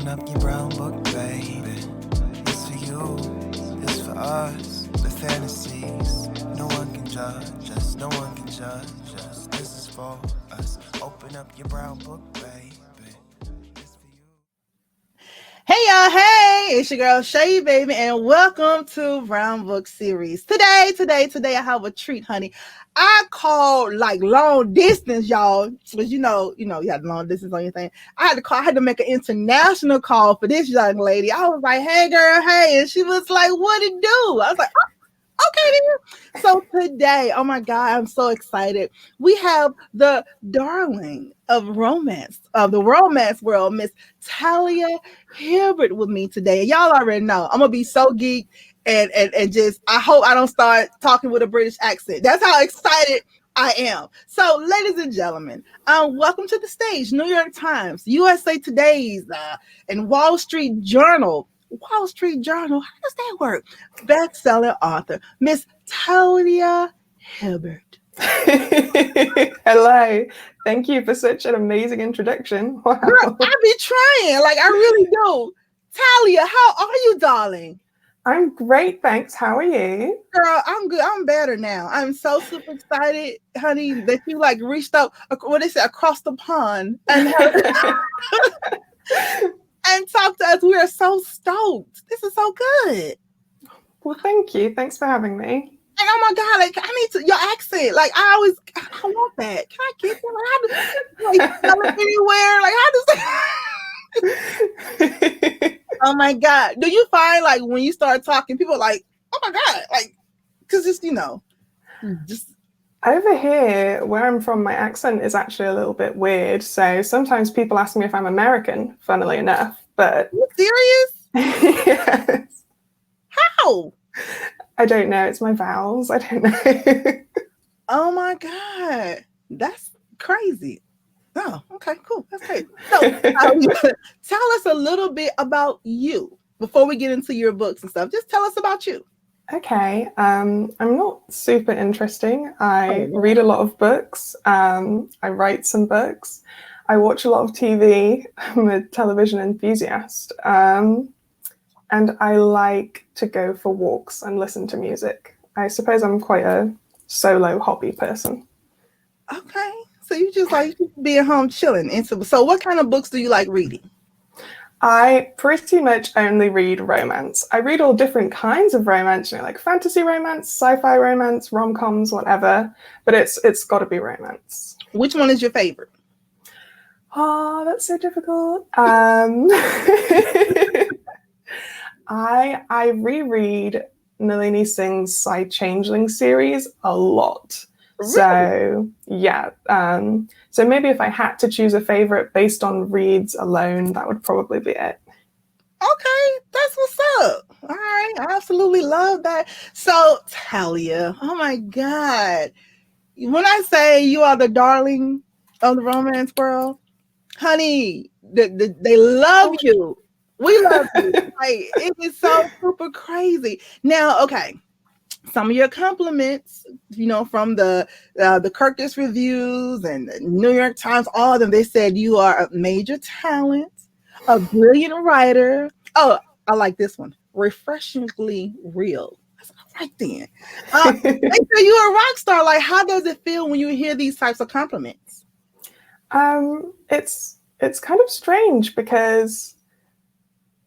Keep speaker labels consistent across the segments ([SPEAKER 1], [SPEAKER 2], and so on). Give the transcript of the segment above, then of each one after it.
[SPEAKER 1] Open up your brown book, baby. It's for you, it's for us. The fantasies, no one can judge us, no one can judge us. This is for us. Open up your brown book, baby. It's for you.
[SPEAKER 2] Hey y'all, hey, it's your girl Shay Baby, and welcome to Brown Book Series. Today, I have a treat, honey. I called like long distance, y'all, because you had long distance on your thing. I had to make an international call for this young lady. I was like, hey girl, hey, and she was like, what it do? I was like, okay then. So today, oh my God, I'm so excited. We have the darling of romance, of the romance world, Miss Talia Hibbert with me today. And y'all already know I'm gonna be so geeked and just I hope I don't start talking with a British accent. That's how excited I am. So, ladies and gentlemen, welcome to the stage. New York Times, USA Today's, and Wall Street Journal. Wall Street Journal, how does that work? Bestselling author, Miss Talia Hibbert.
[SPEAKER 3] Hello. Thank you for such an amazing introduction. Wow.
[SPEAKER 2] Girl, I be trying, like I really do. Talia, how are you, darling?
[SPEAKER 3] I'm great, thanks. How are you?
[SPEAKER 2] Girl, I'm good. I'm better now. I'm so super excited, honey, that you like reached out, what they say, across the pond and and talked to us. We are so stoked. This is so good.
[SPEAKER 3] Well, thank you. Thanks for having me.
[SPEAKER 2] And oh my God, like I need to your accent. Like I want that. Can I get that? How do like sell it anywhere? Like how does Oh my God. Do you find like when you start talking, people are like, oh my God, like because it's just
[SPEAKER 3] Over here, where I'm from, my accent is actually a little bit weird. So sometimes people ask me if I'm American, funnily enough. But
[SPEAKER 2] are you serious?
[SPEAKER 3] Yes.
[SPEAKER 2] How?
[SPEAKER 3] I don't know. It's my vowels. I don't know.
[SPEAKER 2] Oh my God. That's crazy. Oh, okay, cool. That's great. So tell us a little bit about you before we get into your books and stuff. Just tell us about you.
[SPEAKER 3] Okay, I'm not super interesting. I read a lot of books. I write some books. I watch a lot of TV. I'm a television enthusiast. And I like to go for walks and listen to music. I suppose I'm quite a solo hobby person.
[SPEAKER 2] Okay, so you just like being home chilling. And so what kind of books do you like reading?
[SPEAKER 3] I pretty much only read romance. I read all different kinds of romance, like fantasy romance, sci-fi romance, rom-coms, whatever. But it's got to be romance.
[SPEAKER 2] Which one is your favorite?
[SPEAKER 3] Oh, that's so difficult. I reread Nalini Singh's Side Changeling series a lot.
[SPEAKER 2] Really?
[SPEAKER 3] So yeah. So maybe if I had to choose a favorite based on reads alone, that would probably be it.
[SPEAKER 2] Okay, that's what's up. All right, I absolutely love that. So Talia, oh my God. When I say you are the darling of the romance world, honey, they love you. We love you. Like it is so super crazy. Now, okay, some of your compliments, from the Kirkus reviews and the New York Times, all of them, they said you are a major talent, a brilliant writer. Oh, I like this one. Refreshingly real. That's right then. They say you're a rock star. Like, how does it feel when you hear these types of compliments?
[SPEAKER 3] It's kind of strange because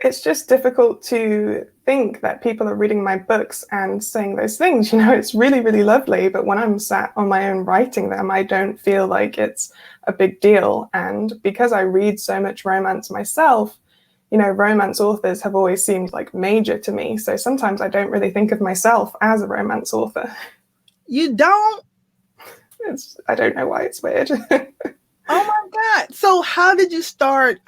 [SPEAKER 3] it's just difficult to think that people are reading my books and saying those things. It's really, really lovely. But when I'm sat on my own writing them, I don't feel like it's a big deal. And because I read so much romance myself, romance authors have always seemed like major to me. So sometimes I don't really think of myself as a romance author.
[SPEAKER 2] You don't?
[SPEAKER 3] I don't know why it's weird.
[SPEAKER 2] Oh my God. So how did you start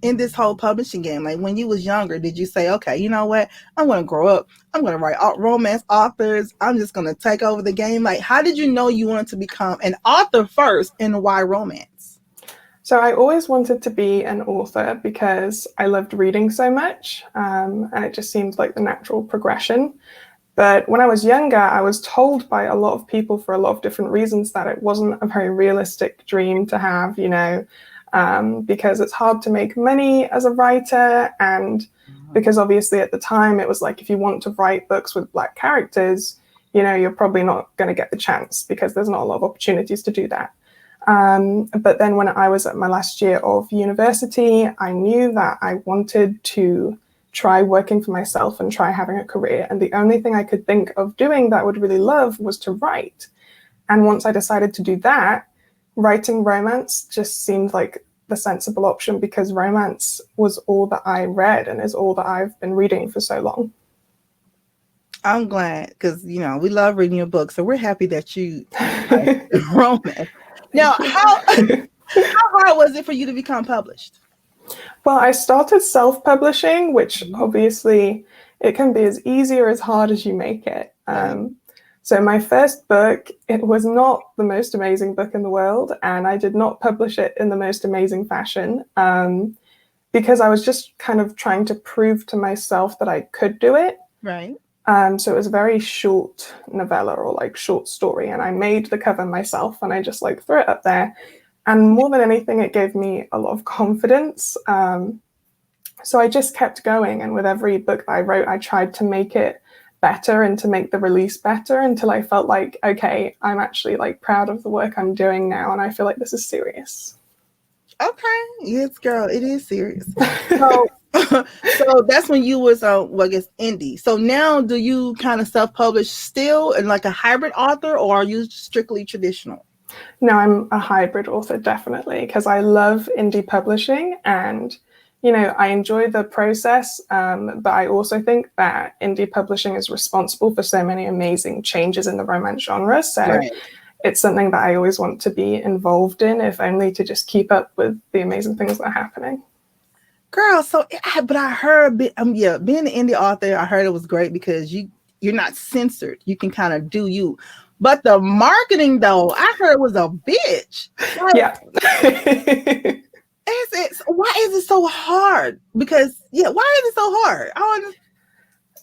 [SPEAKER 2] in this whole publishing game? Like when you was younger, did you say, okay, you know what? I'm going to grow up. I'm going to write romance authors. I'm just going to take over the game. Like, how did you know you wanted to become an author first and why romance?
[SPEAKER 3] So I always wanted to be an author because I loved reading so much. And it just seemed like the natural progression. But when I was younger, I was told by a lot of people for a lot of different reasons that it wasn't a very realistic dream to have, because it's hard to make money as a writer. And because obviously at the time it was like, if you want to write books with Black characters, you know, you're probably not going to get the chance because there's not a lot of opportunities to do that. But then when I was at my last year of university, I knew that I wanted to try working for myself and try having a career. And the only thing I could think of doing that I would really love was to write. And once I decided to do that, writing romance just seemed like the sensible option, because romance was all that I read and is all that I've been reading for so long.
[SPEAKER 2] I'm glad, because, you know, we love reading your book. So we're happy that you like romance. Now, how hard was it for you to become published?
[SPEAKER 3] Well, I started self-publishing, which obviously it can be as easy or as hard as you make it. So my first book, it was not the most amazing book in the world, and I did not publish it in the most amazing fashion, because I was just kind of trying to prove to myself that I could do it.
[SPEAKER 2] Right.
[SPEAKER 3] So it was a very short novella, or like short story, and I made the cover myself and I just like threw it up there. And more than anything, it gave me a lot of confidence. So I just kept going, and with every book that I wrote, I tried to make it better and to make the release better until I felt like, okay, I'm actually like proud of the work I'm doing now, and I feel like this is serious.
[SPEAKER 2] Okay. Yes, girl, it is serious. So so that's when you was well, I guess indie. So now do you kind of self-publish still and like a hybrid author, or are you strictly traditional?
[SPEAKER 3] No, I'm a hybrid author, definitely, because I love indie publishing, and you know, I enjoy the process, but I also think that indie publishing is responsible for so many amazing changes in the romance genre. So it's something that I always want to be involved in, if only to just keep up with the amazing things that are happening.
[SPEAKER 2] Girl, so but I heard, being an indie author, I heard it was great because you're not censored. You can kind of do you. But the marketing, though, I heard was a bitch. Like,
[SPEAKER 3] yeah.
[SPEAKER 2] Why is it so hard? Because, why is it so hard?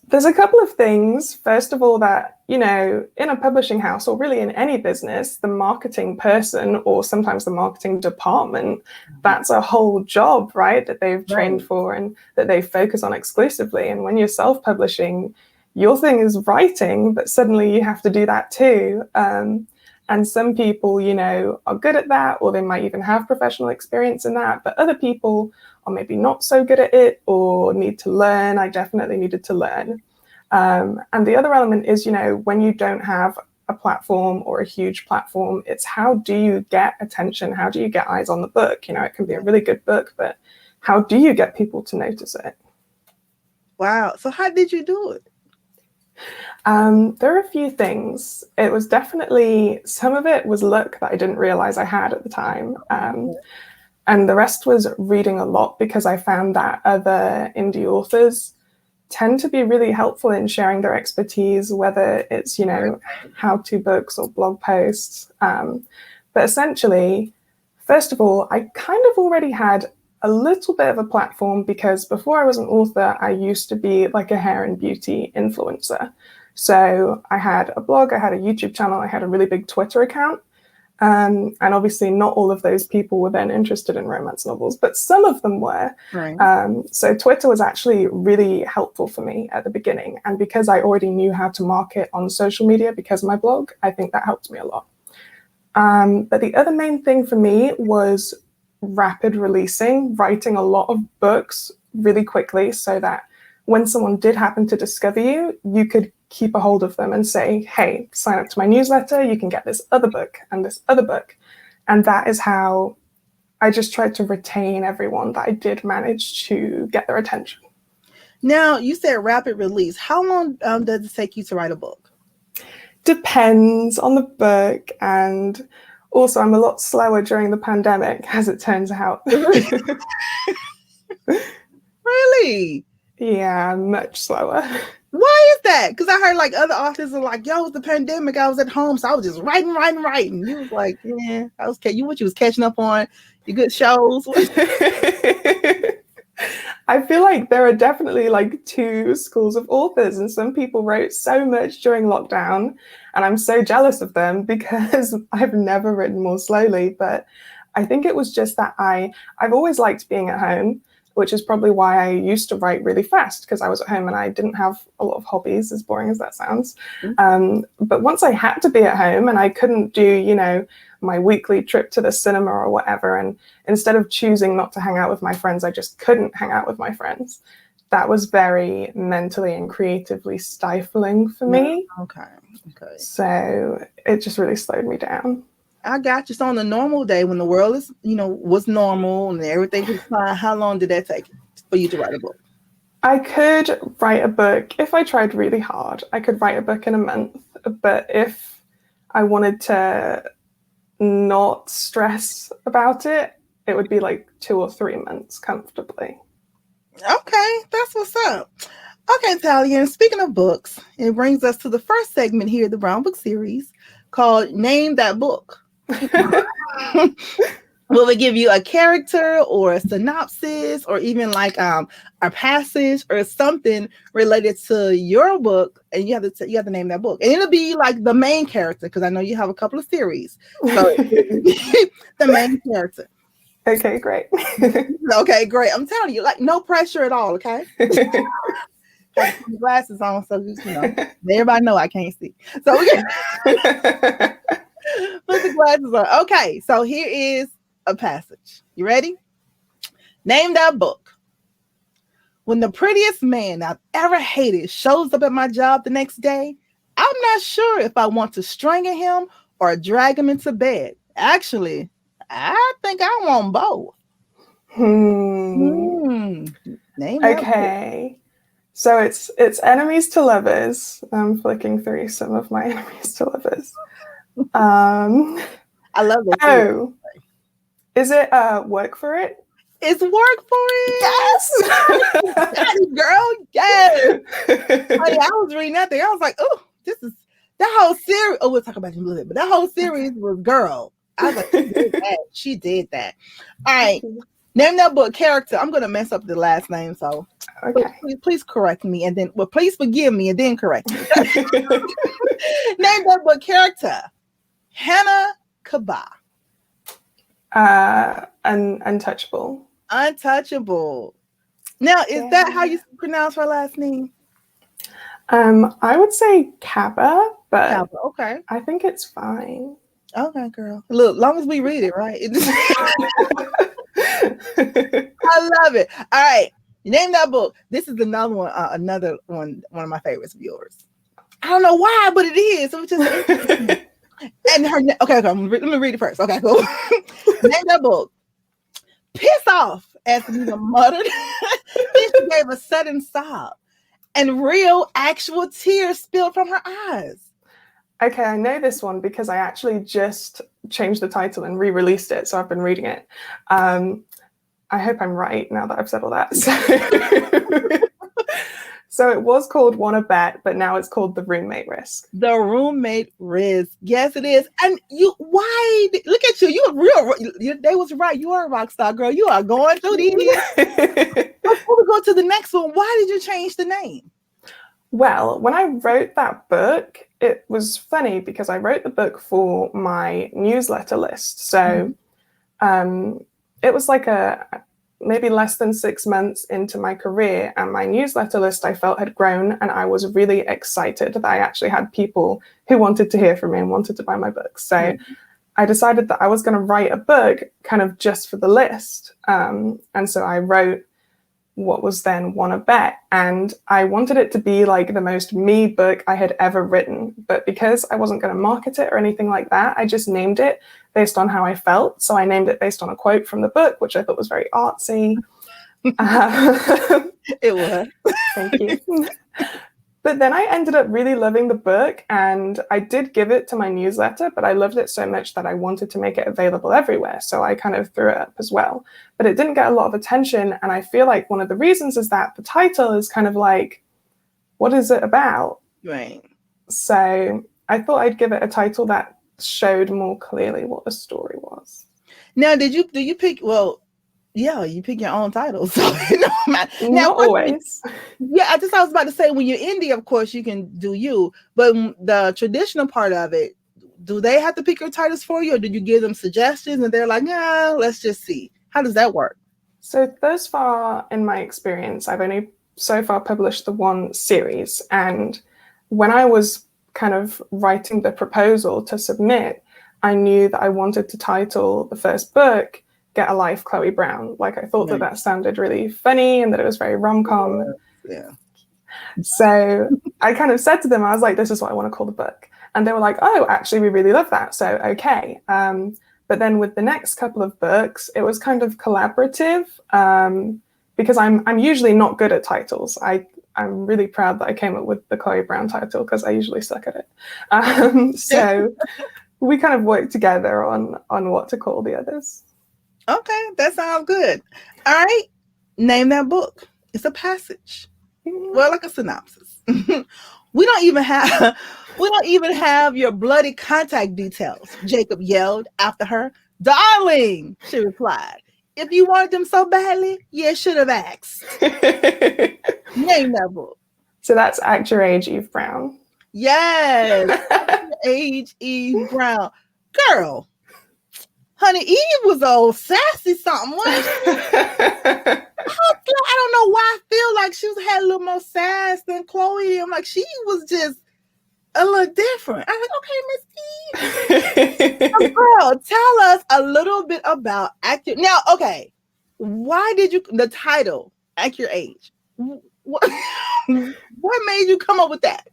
[SPEAKER 3] There's a couple of things. First of all, that, you know, in a publishing house, or really in any business, the marketing person, or sometimes the marketing department, that's a whole job, right, that they've trained for and that they focus on exclusively. And when you're self-publishing, your thing is writing, but suddenly you have to do that too. And some people, you know, are good at that, or they might even have professional experience in that. But other people are maybe not so good at it, or need to learn. I definitely needed to learn. And the other element is, you know, when you don't have a platform or a huge platform, it's how do you get attention? How do you get eyes on the book? You know, it can be a really good book, but how do you get people to notice it?
[SPEAKER 2] Wow. So how did you do it?
[SPEAKER 3] There are a few things. It was definitely, some of it was luck that I didn't realize I had at the time. And the rest was reading a lot, because I found that other indie authors tend to be really helpful in sharing their expertise, whether it's, you know, how-to books or blog posts. But essentially, first of all, I kind of already had a little bit of a platform, because before I was an author, I used to be like a hair and beauty influencer. So I had a blog, I had a YouTube channel, I had a really big Twitter account. And obviously not all of those people were then interested in romance novels, but some of them were. So Twitter was actually really helpful for me at the beginning. And because I already knew how to market on social media because of my blog, I think that helped me a lot. But the other main thing for me was rapid releasing, writing a lot of books really quickly, so that when someone did happen to discover you, you could keep a hold of them and say, hey, sign up to my newsletter, you can get this other book and this other book. And that is how I just tried to retain everyone that I did manage to get their attention.
[SPEAKER 2] Now, you said rapid release. How long does it take you to write a book?
[SPEAKER 3] Depends on the book, and also I'm a lot slower during the pandemic, as it turns out.
[SPEAKER 2] Really?
[SPEAKER 3] Yeah, much slower.
[SPEAKER 2] Why is that? Because I heard like other authors are like, yo, it was the pandemic, I was at home, so I was just writing. You was like, yeah, I was you was catching up on your good shows.
[SPEAKER 3] I feel like there are definitely like two schools of authors, and some people wrote so much during lockdown, and I'm so jealous of them because I've never written more slowly. But I think it was just that I've always liked being at home, which is probably why I used to write really fast, because I was at home and I didn't have a lot of hobbies, as boring as that sounds. But once I had to be at home and I couldn't do, you know, my weekly trip to the cinema or whatever, and instead of choosing not to hang out with my friends, I just couldn't hang out with my friends. That was very mentally and creatively stifling for me.
[SPEAKER 2] Okay.
[SPEAKER 3] So it just really slowed me down.
[SPEAKER 2] I got you. So on a normal day when the world is, you know, was normal and everything was fine, how long did that take for you to write a book?
[SPEAKER 3] I could write a book if I tried really hard. I could write a book in a month, but if I wanted to not stress about it, it would be like 2 or 3 months comfortably.
[SPEAKER 2] Okay, that's what's up. Okay, Talia, and speaking of books, it brings us to the first segment here, the Brown Book series, called Name That Book. Will we give you a character or a synopsis or even like a passage or something related to your book, and you have to name that book, and it'll be like the main character, because I know you have a couple of series, so the main character.
[SPEAKER 3] Okay, great.
[SPEAKER 2] Okay, great. I'm telling you, like, no pressure at all. Okay. Got glasses on, so just, you know, everybody know I can't see. So we can put the glasses on. Okay, so here is a passage. You ready? Name that book. When the prettiest man I've ever hated shows up at my job the next day, I'm not sure if I want to strangle him or drag him into bed. Actually, I think I want both. Name
[SPEAKER 3] okay. So it's enemies to lovers. I'm flicking through some of my enemies to lovers.
[SPEAKER 2] I love this.
[SPEAKER 3] Oh, is it work for it?
[SPEAKER 2] It's work for it. Yes, girl. Yes. Honey, I was reading that thing. I was like, oh, this is that whole series. Oh, we'll talk about it in a little bit, but that whole series was girl. I was like, she did that. She did that. All right. Name that book character. I'm gonna mess up the last name, so
[SPEAKER 3] okay.
[SPEAKER 2] Please correct me, and then please forgive me and then correct me. Name that book character. Hannah Kaba.
[SPEAKER 3] Untouchable.
[SPEAKER 2] Untouchable. Now, is that how you pronounce her last name?
[SPEAKER 3] I would say Kaba, but
[SPEAKER 2] Kaba, okay.
[SPEAKER 3] I think it's fine.
[SPEAKER 2] Okay, girl. Look, long as we read it, right? I love it. All right. Name that book. This is another one one of my favorites of yours. I don't know why, but it is. So it's just and her okay, let me read it first. Okay, cool. Name that book. Piss off, as Nina muttered. Then she gave a sudden sob, and real, actual tears spilled from her eyes.
[SPEAKER 3] Okay, I know this one because I actually just changed the title and re-released it, so I've been reading it. I hope I'm right now that I've said all that. So it was called Wanna Bet, but now it's called The Roommate Risk.
[SPEAKER 2] The Roommate Risk. Yes, it is. And you, why? Look at you. You're real. They was right. You are a rock star, girl. You are going through these. Before we go to the next one, why did you change the name?
[SPEAKER 3] Well, when I wrote that book, it was funny because I wrote the book for my newsletter list. So it was like maybe less than 6 months into my career, and my newsletter list I felt had grown, and I was really excited that I actually had people who wanted to hear from me and wanted to buy my books. So I decided that I was going to write a book kind of just for the list. And so I wrote what was then Wanna Bet, and I wanted it to be like the most me book I had ever written, but because I wasn't going to market it or anything like that, I just named it based on how I felt. So I named it based on a quote from the book, which I thought was very artsy.
[SPEAKER 2] It was.
[SPEAKER 3] Thank you. But then I ended up really loving the book, and I did give it to my newsletter, but I loved it so much that I wanted to make it available everywhere. So I kind of threw it up as well. But it didn't get a lot of attention. And I feel like one of the reasons is that the title is kind of like, what is it about?
[SPEAKER 2] Right.
[SPEAKER 3] So I thought I'd give it a title that showed more clearly what the story was.
[SPEAKER 2] Now, do you pick, well, yeah, you pick your own titles. So
[SPEAKER 3] Not always.
[SPEAKER 2] Yeah, I was about to say, when you're indie, of course, you can do you. But the traditional part of it, do they have to pick your titles for you, or do you give them suggestions and they're like, yeah, let's just see? How does that work?
[SPEAKER 3] So thus far in my experience, I've only so far published the one series. And when I was kind of writing the proposal to submit, I knew that I wanted to title the first book Get a Life, Chloe Brown. Like, I thought that sounded really funny and that it was very rom-com.
[SPEAKER 2] Yeah.
[SPEAKER 3] So I kind of said to them, I was like, this is what I want to call the book. And they were like, oh, actually, we really love that. So, okay. But then with the next couple of books, it was kind of collaborative because I'm usually not good at titles. I'm really proud that I came up with the Chloe Brown title because I usually suck at it. So we kind of worked together on what to call the others.
[SPEAKER 2] Okay, that sounds good. All right, name that book. It's a passage. Well, like a synopsis. We don't even have your bloody contact details, Jacob yelled after her. Darling, she replied. If you wanted them so badly, you should have asked. Name that book.
[SPEAKER 3] So that's Act Your Age, Eve Brown.
[SPEAKER 2] Yes. Act Your Age, Eve Brown. Girl. Honey, Eve was old sassy something, wasn't she? I don't know why I feel like she had a little more sass than Chloe. I'm like, she was just a little different. I'm like, okay, Miss Eve. Girl, tell us a little bit about Act Your... Now, okay, why did you... The title, Act Your Age. What made you come up with that?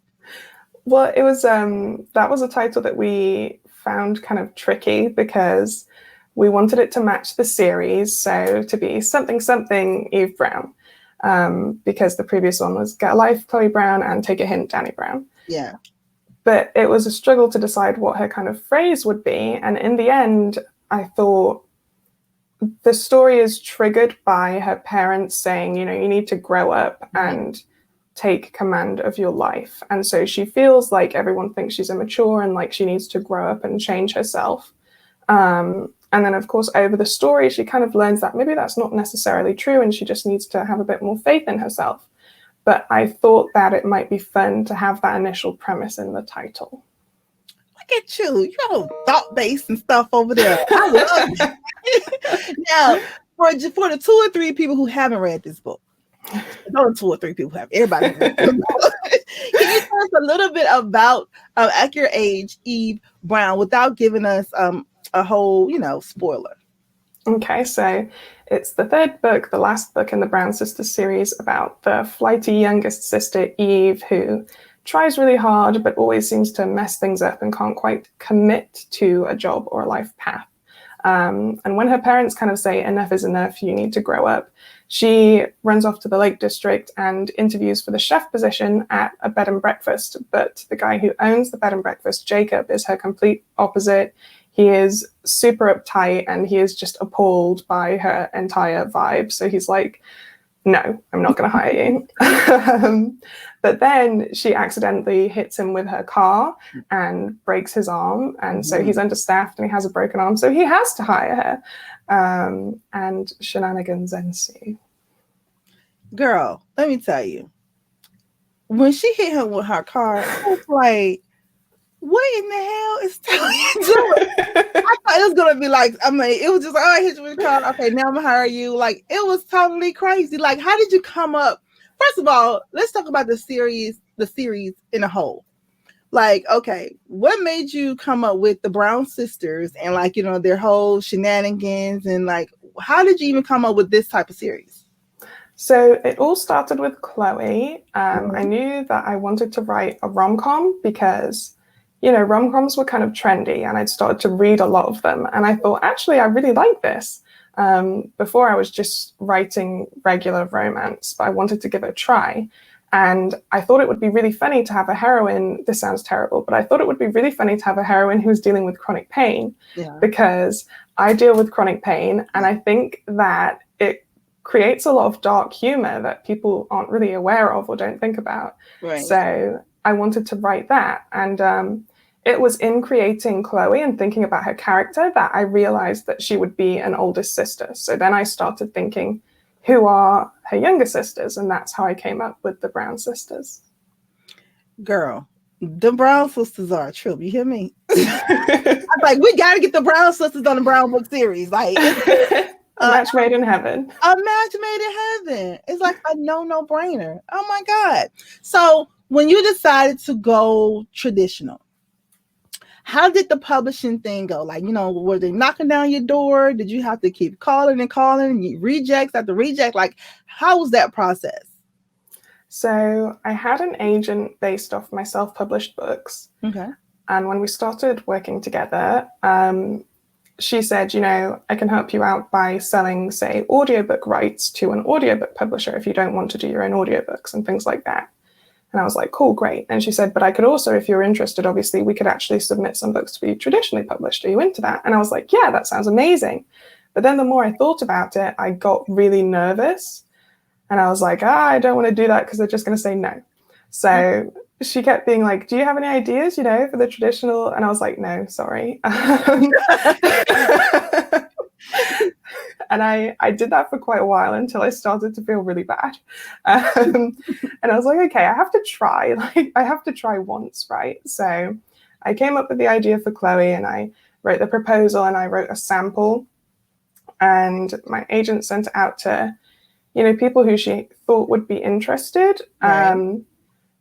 [SPEAKER 3] Well, it was... that was a title that we found kind of tricky because we wanted it to match the series, so to be something Eve Brown, because the previous one was Get a Life, Chloe Brown, and Take a Hint, Danny Brown.
[SPEAKER 2] Yeah.
[SPEAKER 3] But it was a struggle to decide what her kind of phrase would be, and in the end, I thought the story is triggered by her parents saying, you know, you need to grow up and take command of your life. And so she feels like everyone thinks she's immature and like she needs to grow up and change herself. And then, of course, over the story, she kind of learns that maybe that's not necessarily true and she just needs to have a bit more faith in herself. But I thought that it might be fun to have that initial premise in the title.
[SPEAKER 2] Look at you. You're thought-based and stuff over there. I love it. Now, for the 2 or 3 people who haven't read this book, no 2 or 3 people who have, everybody read this book. Can you tell us a little bit about Act Your Age, Eve Brown, without giving us a whole, spoiler?
[SPEAKER 3] Okay, so it's the 3rd book, the last book in the Brown Sisters series, about the flighty youngest sister, Eve, who tries really hard but always seems to mess things up and can't quite commit to a job or a life path. And when her parents kind of say, enough is enough, you need to grow up, she runs off to the Lake District and interviews for the chef position at a bed and breakfast. But the guy who owns the bed and breakfast, Jacob, is her complete opposite. He is super uptight and he is just appalled by her entire vibe. So he's like, no, I'm not going to hire you. But then she accidentally hits him with her car and breaks his arm. And so he's understaffed and he has a broken arm. So he has to hire her. And shenanigans ensue.
[SPEAKER 2] Girl, let me tell you. When she hit him with her car, I was like, what in the hell is Talia doing? I thought it was going to be like, it was just like, oh, I hit you with a car. Okay, now I'm going to hire you. Like, it was totally crazy. Like, how did you come up? First of all, let's talk about the series in a whole. Like, okay, what made you come up with the Brown sisters and like, their whole shenanigans, and like, how did you even come up with this type of series?
[SPEAKER 3] So it all started with Chloe. I knew that I wanted to write a rom-com because rom-coms were kind of trendy and I'd started to read a lot of them. And I thought, actually, I really like this. Before I was just writing regular romance, but I wanted to give it a try. And I thought it would be really funny to have a heroine. This sounds terrible, but I thought it would be really funny to have a heroine who's dealing with chronic pain, because I deal with chronic pain. And I think that it creates a lot of dark humor that people aren't really aware of or don't think about.
[SPEAKER 2] Right.
[SPEAKER 3] So I wanted to write that. And it was in creating Chloe and thinking about her character that I realized that she would be an oldest sister. So then I started thinking, who are her younger sisters? And that's how I came up with the Brown sisters.
[SPEAKER 2] Girl, The Brown sisters are a trip. You hear me? I'm like, we got to get the Brown sisters on the Brown Book series. Like,
[SPEAKER 3] a match made in heaven.
[SPEAKER 2] A match made in heaven. It's like a no brainer. Oh my God. So when you decided to go traditional, how did the publishing thing go? Like, were they knocking down your door? Did you have to keep calling and calling, rejects after reject? Like, how was that process?
[SPEAKER 3] So I had an agent based off my self-published books.
[SPEAKER 2] Okay.
[SPEAKER 3] And when we started working together, she said, I can help you out by selling, say, audiobook rights to an audiobook publisher if you don't want to do your own audiobooks and things like that. And I was like, cool, great. And she said, but I could also, if you're interested, obviously, we could actually submit some books to be traditionally published. Are you into that? And I was like, yeah, that sounds amazing. But then the more I thought about it, I got really nervous. And I was like, I don't want to do that because they're just going to say no. So she kept being like, do you have any ideas, for the traditional? And I was like, no, sorry. And I did that for quite a while until I started to feel really bad. And I was like, okay, I have to try. Like, I have to try once, right? So I came up with the idea for Chloe and I wrote the proposal and I wrote a sample. And my agent sent it out to people who she thought would be interested. Right.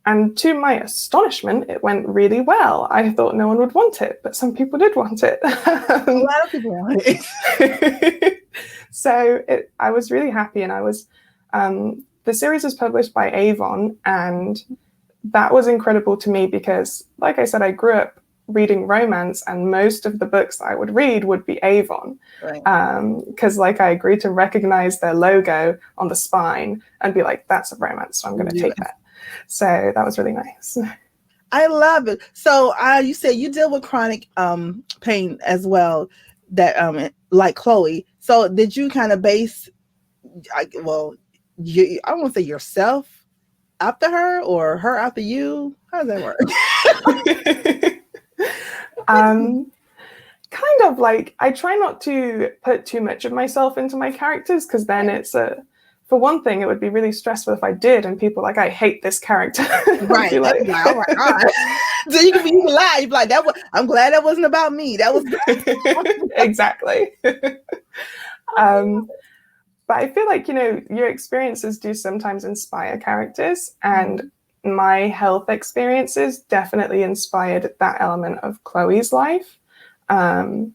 [SPEAKER 3] And to my astonishment, it went really well. I thought no one would want it, but some people did want it.
[SPEAKER 2] A lot of people want it.
[SPEAKER 3] So I was really happy. And the series was published by Avon. And that was incredible to me because, like I said, I grew up reading romance and most of the books that I would read would be Avon. Right. Because I agreed to recognize their logo on the spine and be like, that's a romance, so I'm going to take that. So that was really nice.
[SPEAKER 2] I love it. So you said you deal with chronic pain as well, that like Chloe. So did you kind of base, I don't want to say yourself after her or her after you? How does that work?
[SPEAKER 3] Kind of like I try not to put too much of myself into my characters because then it's for one thing, it would be really stressful if I did and people like, I hate this character.
[SPEAKER 2] Right.
[SPEAKER 3] Like,
[SPEAKER 2] all right. So you can lie. You'd be like, I'm glad that wasn't about me. That was
[SPEAKER 3] exactly. But I feel like, your experiences do sometimes inspire characters and my health experiences definitely inspired that element of Chloe's life. And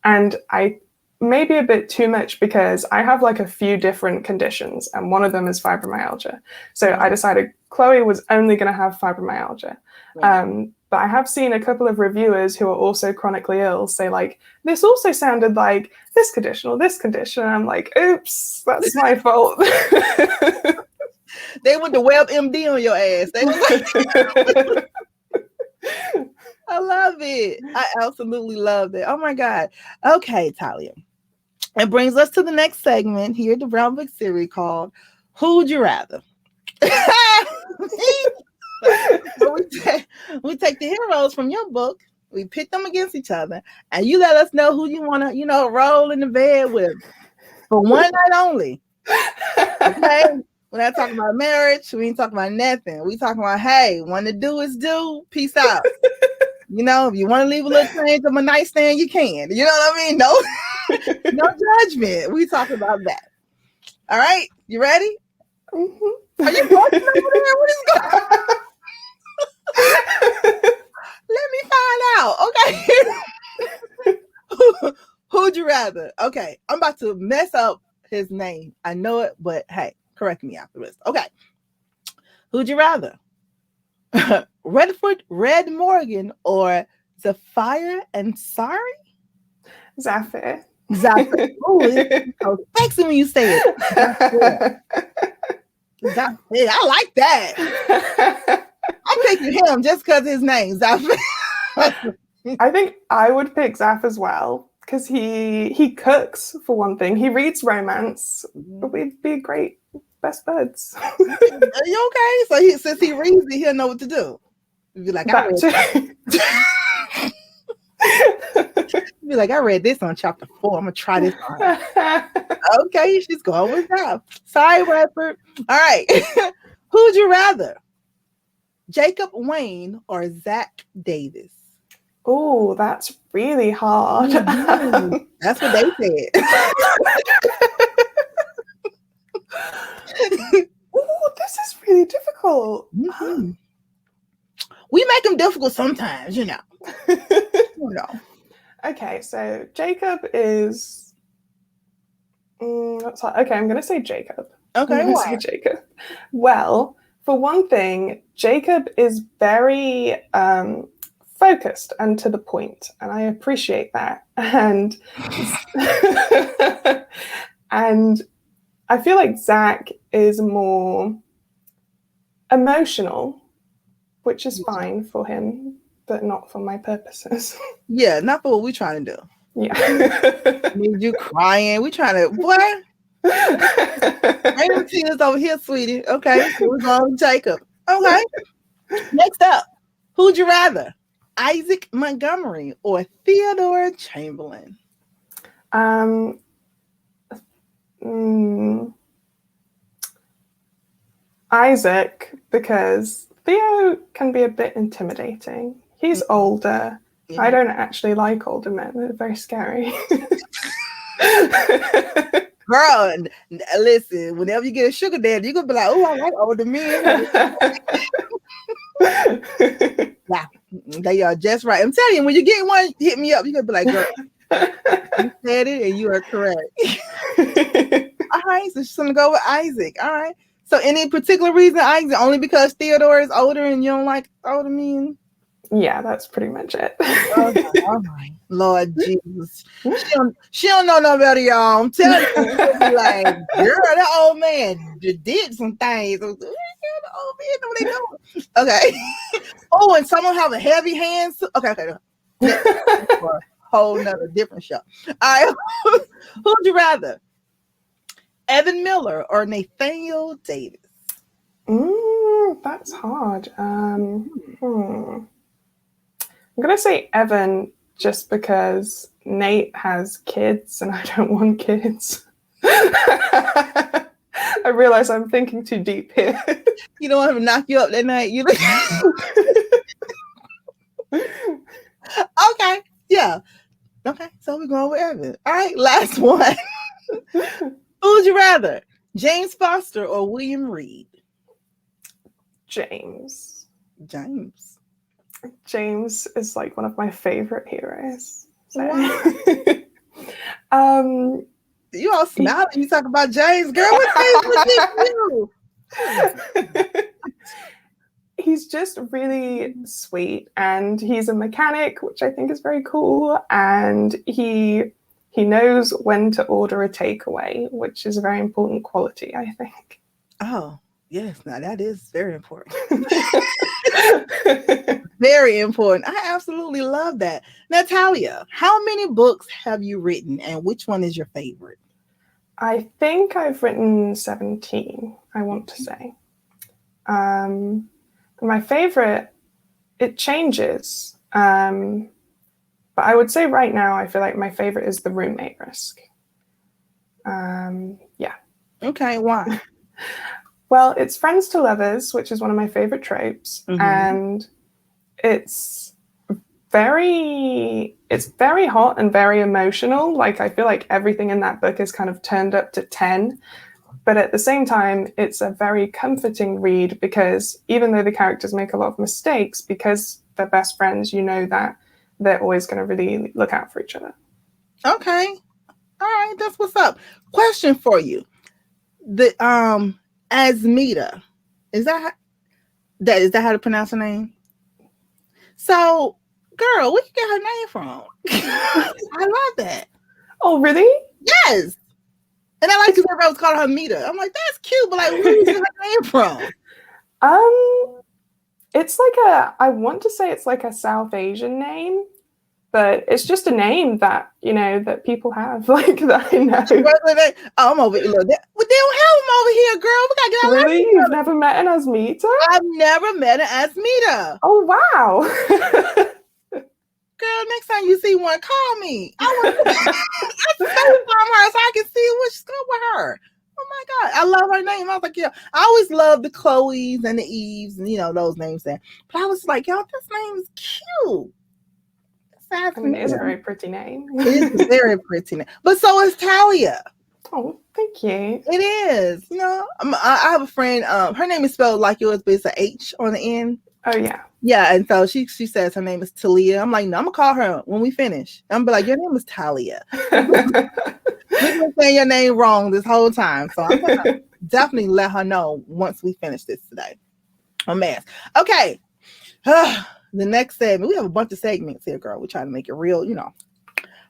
[SPEAKER 3] I maybe a bit too much because I have a few different conditions and one of them is fibromyalgia. So I decided Chloe was only going to have fibromyalgia. Right. But I have seen a couple of reviewers who are also chronically ill say this also sounded like this condition or this condition. And I'm like, oops, that's my fault.
[SPEAKER 2] They went to WebMD on your ass. They was like, I love it. I absolutely love it. Oh my God. Okay, Talia. It brings us to the next segment here at the Brown Book series called Who'd You Rather? We take the heroes from your book, we pit them against each other, and you let us know who you want to, roll in the bed with for one night only. Okay? We're not talking about marriage. We ain't talking about nothing. We talking about, hey, when the do is due, peace out. If you want to leave a little change on my nightstand, you can. You know what I mean? No judgment. We talking about that. All right. You ready? Mm-hmm. Are you watching over there? What is going on? Let me find out. Okay. Who'd you rather? Okay. I'm about to mess up his name. I know it, but hey, correct me afterwards. Okay. Who'd you rather? Red Morgan or Zafire and Sorry?
[SPEAKER 3] Zafir.
[SPEAKER 2] Oh, it's so sexy when you say it. Zafir. I like that. I'm picking him just because his name's Zafir.
[SPEAKER 3] I think I would pick Zaf as well because he cooks for one thing. He reads romance. We'd be great best buds.
[SPEAKER 2] Are you okay? So since he reads it, he'll know what to do. You'd be like, I read this on chapter 4. I'm gonna try this on. Okay, she's going with that. Sorry, Redford. All right. Who'd you rather? Jacob Wayne or Zach Davis?
[SPEAKER 3] Oh, that's really hard.
[SPEAKER 2] That's what they said.
[SPEAKER 3] Oh, this is really difficult.
[SPEAKER 2] Mm-hmm. We make them difficult sometimes, you know.
[SPEAKER 3] Okay, so Jacob is. Okay, I'm going to say Jacob.
[SPEAKER 2] Okay, why?
[SPEAKER 3] Say Jacob. Well, for one thing, Jacob is very focused and to the point, and I appreciate that. And and I feel like Zach is more emotional, which is fine for him, but not for my purposes.
[SPEAKER 2] Yeah, not for what we're trying to do.
[SPEAKER 3] Yeah.
[SPEAKER 2] Need you crying. We trying to what? Ain't tears over here, sweetie. Okay, so we're going with Jacob. Okay. Next up, who'd you rather? Isaac Montgomery or Theodore Chamberlain?
[SPEAKER 3] Isaac, because Theo can be a bit intimidating. He's older. Yeah. I don't actually like older men. They're very scary.
[SPEAKER 2] Girl, listen, whenever you get a sugar daddy, you're going to be like, oh, I like older men. Wow, they are just right. I'm telling you, when you get one, hit me up. You're going to be like, girl, you said it and you are correct. All right, so she's going to go with Isaac. All right. So any particular reason, Isaac? Only because Theodore is older and you don't like older men?
[SPEAKER 3] Yeah, that's pretty much it.
[SPEAKER 2] Okay, all right. Lord Jesus. She don't know no better, y'all. I'm telling you. She'll be like, girl, that old man did some things. The old man know what they doing. Okay. Oh, and someone have a heavy hand. Okay. That's for a whole nother different show. All right. Who'd you rather? Evan Miller or Nathaniel Davis?
[SPEAKER 3] That's hard. I'm going to say Evan just because Nate has kids and I don't want kids. I realize I'm thinking too deep here.
[SPEAKER 2] You don't want him to knock you up that night. Okay. Yeah. Okay. So we're going with Evan. All right. Last one. Who would you rather? James Foster or William Reed?
[SPEAKER 3] James.
[SPEAKER 2] James
[SPEAKER 3] is like one of my favorite heroes. So.
[SPEAKER 2] Wow. You all smiling. You talk about James, girl. What you?
[SPEAKER 3] He's just really sweet, and he's a mechanic, which I think is very cool. And he knows when to order a takeaway, which is a very important quality, I think.
[SPEAKER 2] Oh, yes. Now that is very important. Very important. I absolutely love that. Natalia, how many books have you written and which one is your favorite?
[SPEAKER 3] I think I've written 17, I want to say. My favorite, it changes. But I would say right now, I feel like my favorite is The Roommate Risk. Yeah.
[SPEAKER 2] Okay, why?
[SPEAKER 3] Well, it's friends to lovers, which is one of my favorite tropes. Mm-hmm. And it's very hot and very emotional. Like, I feel like everything in that book is kind of turned up to 10. But at the same time, it's a very comforting read because even though the characters make a lot of mistakes, because they're best friends, you know that they're always going to really look out for each other.
[SPEAKER 2] Okay. All right. That's what's up. Question for you. The Asmita. Is that how to pronounce her name? So, girl, where you get her name from? I love that.
[SPEAKER 3] Oh, really?
[SPEAKER 2] Yes. And I like to everybody was calling her Mita. I'm like, that's cute, but like, where you get her name from?
[SPEAKER 3] It's like I want to say it's like a South Asian name, but it's just a name that, that people have, like, that I know.
[SPEAKER 2] Oh, I'm over here. Look, they don't have them over here, girl. We gotta get
[SPEAKER 3] Really? You've never met an Asmita?
[SPEAKER 2] I've never met an Asmita.
[SPEAKER 3] Oh, wow.
[SPEAKER 2] Girl, next time you see one, call me. I want to FaceTime her so I can see what's good with her. Oh my God, I love her name. I was like, yeah, I always loved the Chloes and the Eves and those names there. But I was like, yo, this name is cute.
[SPEAKER 3] I mean, it is a very pretty name.
[SPEAKER 2] It is a very pretty name. But so is Talia.
[SPEAKER 3] Oh, thank you.
[SPEAKER 2] It is. I have a friend. Her name is spelled like yours, but it's an H on the end.
[SPEAKER 3] Oh yeah.
[SPEAKER 2] Yeah, and so she says her name is Talia. I'm like, no, I'm gonna call her when we finish. I'm gonna be like, your name is Talia. We've been saying your name wrong this whole time, so I'm gonna definitely let her know once we finish this today. Oh man. Okay. The next segment. We have a bunch of segments here, girl. We're trying to make it real,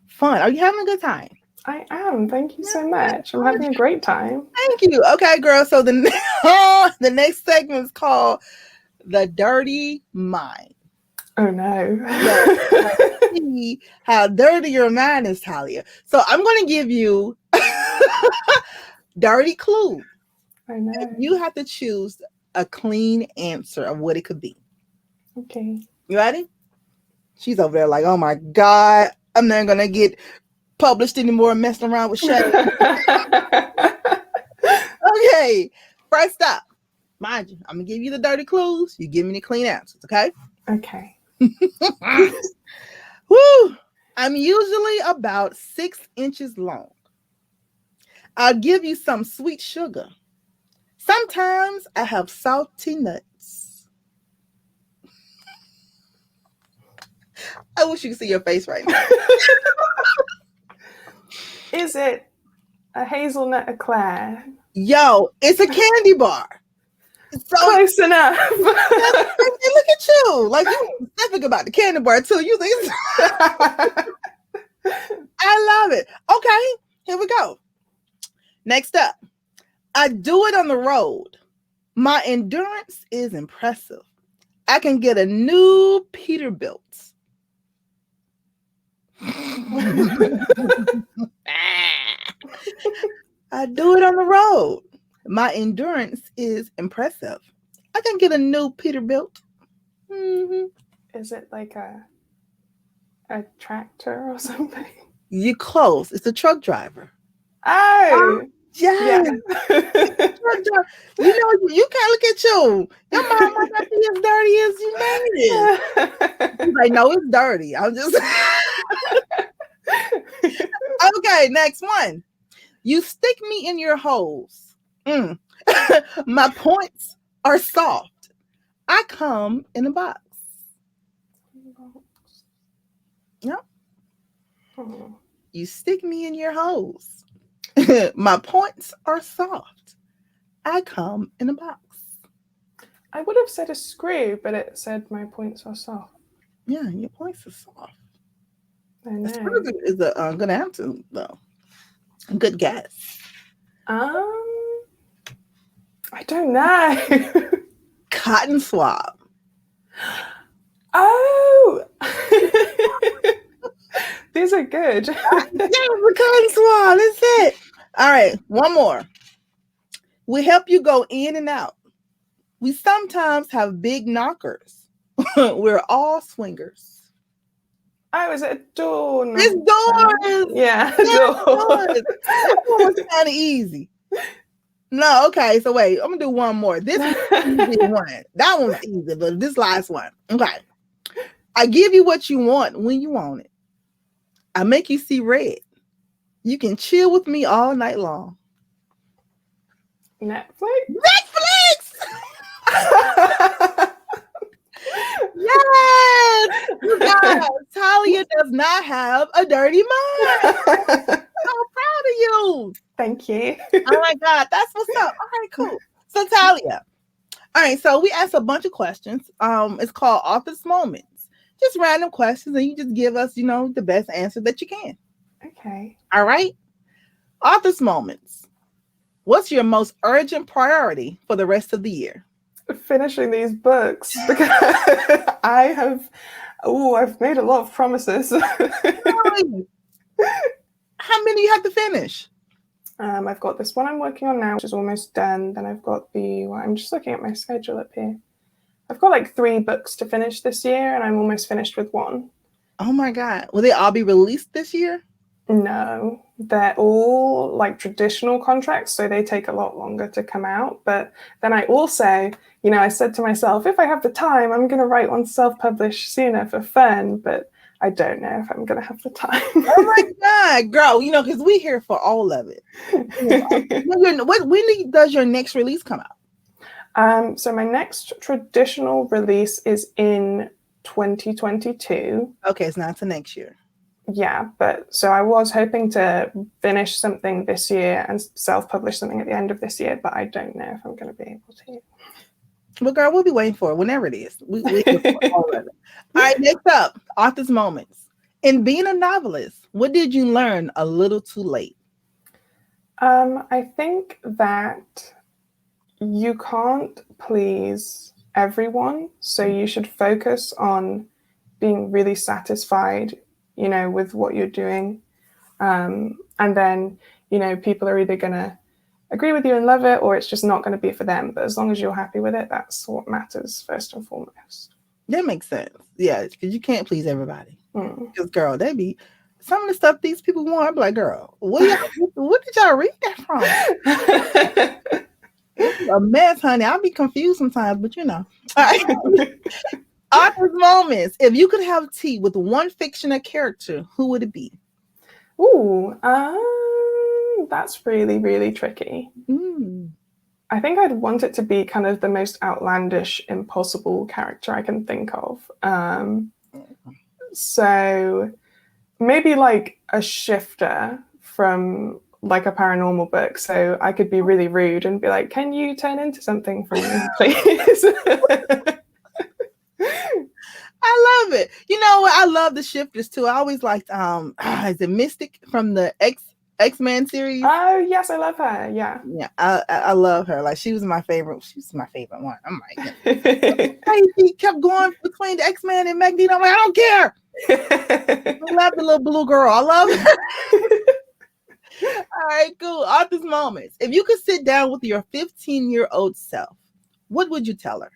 [SPEAKER 2] fun. Are you having a good time?
[SPEAKER 3] I am. Thank you so much. I'm having a great time.
[SPEAKER 2] Thank you. Okay, girl. So the next segment is called The Dirty Mind.
[SPEAKER 3] Oh no.
[SPEAKER 2] See how dirty your mind is, Talia. So I'm going to give you dirty clue.
[SPEAKER 3] I know.
[SPEAKER 2] You have to choose a clean answer of what it could be.
[SPEAKER 3] Okay.
[SPEAKER 2] You ready? She's over there like, oh my God, I'm not going to get published anymore messing around with Shay. Okay. First up, mind you, I'm going to give you the dirty clues. You give me the clean answers, okay?
[SPEAKER 3] Okay.
[SPEAKER 2] Woo! I'm usually about 6 inches long. I'll give you some sweet sugar. Sometimes I have salty nuts. I wish you could see your face right now.
[SPEAKER 3] Is it a hazelnut eclair?
[SPEAKER 2] Yo, it's a candy bar. So
[SPEAKER 3] close enough.
[SPEAKER 2] Look at you. Like, you specific about the candy bar too. You think I love it. Okay, here we go. Next up. I do it on the road. My endurance is impressive. I can get a new Peterbilt. I do it on the road. My endurance is impressive. I can get a new Peterbilt. Mm-hmm.
[SPEAKER 3] Is it like a tractor or something?
[SPEAKER 2] You're close. It's a truck driver.
[SPEAKER 3] Oh,
[SPEAKER 2] yes. Yeah. You can't look at you. Your mom might not be as dirty as you made it. He's like, no, it's dirty. I'm just okay. Next one. You stick me in your holes. My points are soft. I come in a box. Yep.
[SPEAKER 3] Oh.
[SPEAKER 2] You stick me in your holes. My points are soft. I come in a box.
[SPEAKER 3] I would have said a screw, but it said my points are soft.
[SPEAKER 2] Yeah, your points are soft.
[SPEAKER 3] I know.
[SPEAKER 2] A screw is a good answer, though. A good guess.
[SPEAKER 3] I don't know.
[SPEAKER 2] Cotton swab.
[SPEAKER 3] Oh! These are good.
[SPEAKER 2] Yeah, the cotton swab. That's it. All right, one more. We help you go in and out. We sometimes have big knockers. We're all swingers.
[SPEAKER 3] Oh, is it a door?
[SPEAKER 2] It's doors.
[SPEAKER 3] Yeah, doors.
[SPEAKER 2] That one was kind of easy. No, okay. So wait, I'm gonna do one more. This is easy one. That one's easy, but this last one. Okay. I give you what you want when you want it. I make you see red. You can chill with me all night long.
[SPEAKER 3] Netflix?
[SPEAKER 2] Yes! You guys, Talia does not have a dirty mind. I'm so proud of you.
[SPEAKER 3] Thank you.
[SPEAKER 2] Oh my God, that's what's up. All right, cool. So Talia, all right, so we asked a bunch of questions. It's called Author's Moments. Just random questions, and you just give us, the best answer that you can.
[SPEAKER 3] Okay.
[SPEAKER 2] All right. Author's Moments. What's your most urgent priority for the rest of the year?
[SPEAKER 3] Finishing these books, because I've made a lot of promises.
[SPEAKER 2] How many you have to finish?
[SPEAKER 3] I've got this one I'm working on now, which is almost done. Then I've got I'm just looking at my schedule up here. I've got like 3 books to finish this year, and I'm almost finished with one.
[SPEAKER 2] Oh my God. Will they all be released this year?
[SPEAKER 3] No, they're all like traditional contracts, so they take a lot longer to come out. But then I also, I said to myself, if I have the time, I'm going to write one self-published sooner for fun, but I don't know if I'm going to have the time.
[SPEAKER 2] Oh my God, girl, because we here for all of it. When does your next release come out?
[SPEAKER 3] So my next traditional release is in 2022.
[SPEAKER 2] Okay, it's not to next year.
[SPEAKER 3] Yeah, but so I was hoping to finish something this year and self-publish something at the end of this year, but I don't know if I'm going to be able to.
[SPEAKER 2] Well, girl, we'll be waiting for it whenever it is. We all right, next up, author's moments. In being a novelist, what did you learn a little too late?
[SPEAKER 3] I think that you can't please everyone, so you should focus on being really satisfied with what you're doing. And then, people are either going to agree with you and love it, or it's just not going to be for them. But as long as you're happy with it, that's what matters first and foremost.
[SPEAKER 2] That makes sense. Yeah, because you can't please everybody. Because, girl, they be some of the stuff these people want. I'm like, girl, what did y'all read that from? It's a mess, honey. I'll be confused sometimes, but All right. Author's moments. If you could have tea with one fictional character, who would it be?
[SPEAKER 3] Ooh, that's really, really tricky. I think I'd want it to be kind of the most outlandish, impossible character I can think of. So maybe like a shifter from like a paranormal book. So I could be really rude and be like, can you turn into something for me, please?
[SPEAKER 2] I love it. You know what? I love the shifters too. I always liked is it Mystic from the X-Men series?
[SPEAKER 3] Oh yes, I love her. Yeah.
[SPEAKER 2] Yeah, I love her. Like she was my favorite. She was my favorite one. I'm like, he kept going between the X-Men and Magneto. I'm like, I don't care. I love the little blue girl. I love her. All right, cool. Author's moments. If you could sit down with your 15-year-old self, what would you tell her?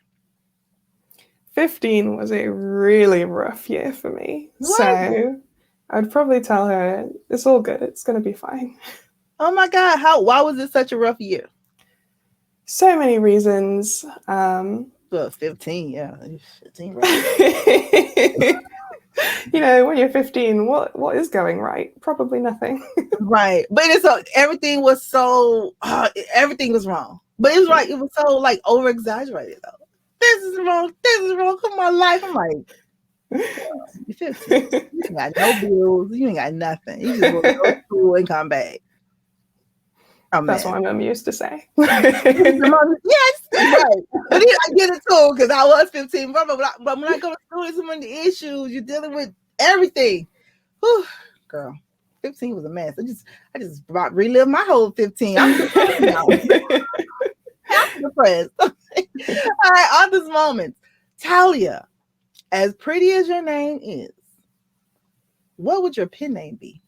[SPEAKER 3] 15 was a really rough year for me. What? So I'd probably tell her, it's all good. It's going to be fine.
[SPEAKER 2] Oh my God. Why was it such a rough year?
[SPEAKER 3] So many reasons.
[SPEAKER 2] Well, 15, yeah. 15,
[SPEAKER 3] right? When you're 15, what is going right? Probably nothing.
[SPEAKER 2] Right. But everything was everything was wrong. But it was so like over exaggerated though. This is wrong. Come my life. I'm like, you're 15. You ain't got no bills. You ain't got nothing. You just go to school and come back.
[SPEAKER 3] That's what my mom used to say.
[SPEAKER 2] Yes, right. But I get it too because I was 15. But when I go to school, there's so many issues. You're dealing with everything. Whew, girl, 15 was a mess. I just about relived my whole 15. I'm depressed now. I'm depressed. All right, author's moments. Talia, as pretty as your name is, what would your pen name be?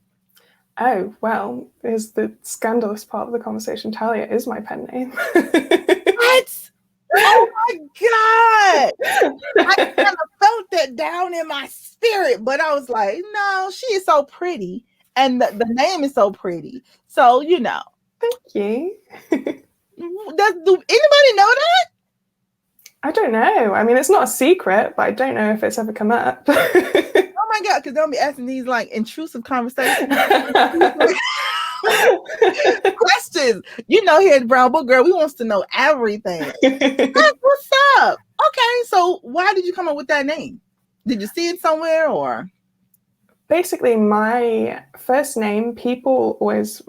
[SPEAKER 3] Oh, well, here's the scandalous part of the conversation. Talia is my pen name.
[SPEAKER 2] What? Oh my God. I kind of felt that down in my spirit, but I was like, no, she is so pretty. And the name is so pretty. So,
[SPEAKER 3] Thank you.
[SPEAKER 2] Do anybody know that?
[SPEAKER 3] I don't know. I mean, it's not a secret, but I don't know if it's ever come up.
[SPEAKER 2] Oh my God, because they'll be asking these like intrusive conversations. Questions. Here at Brown Book Girl, we wants to know everything. What's up? Okay, so why did you come up with that name? Did you see it somewhere or?
[SPEAKER 3] Basically, my first name, people always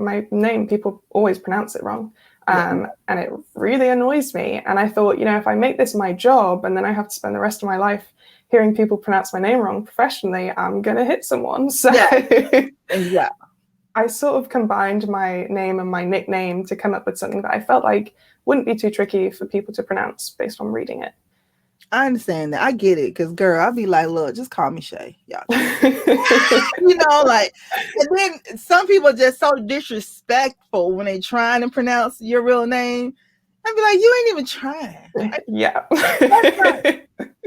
[SPEAKER 3] pronounce it wrong. And it really annoys me. And I thought, if I make this my job and then I have to spend the rest of my life hearing people pronounce my name wrong professionally, I'm going to hit someone. So
[SPEAKER 2] yeah.
[SPEAKER 3] I sort of combined my name and my nickname to come up with something that I felt like wouldn't be too tricky for people to pronounce based on reading it.
[SPEAKER 2] I understand that. I get it. Because, girl, I'll be like, look, just call me Shay. Y'all. And then some people are just so disrespectful when they trying to pronounce your real name. I'd be like, you ain't even trying.
[SPEAKER 3] Yeah.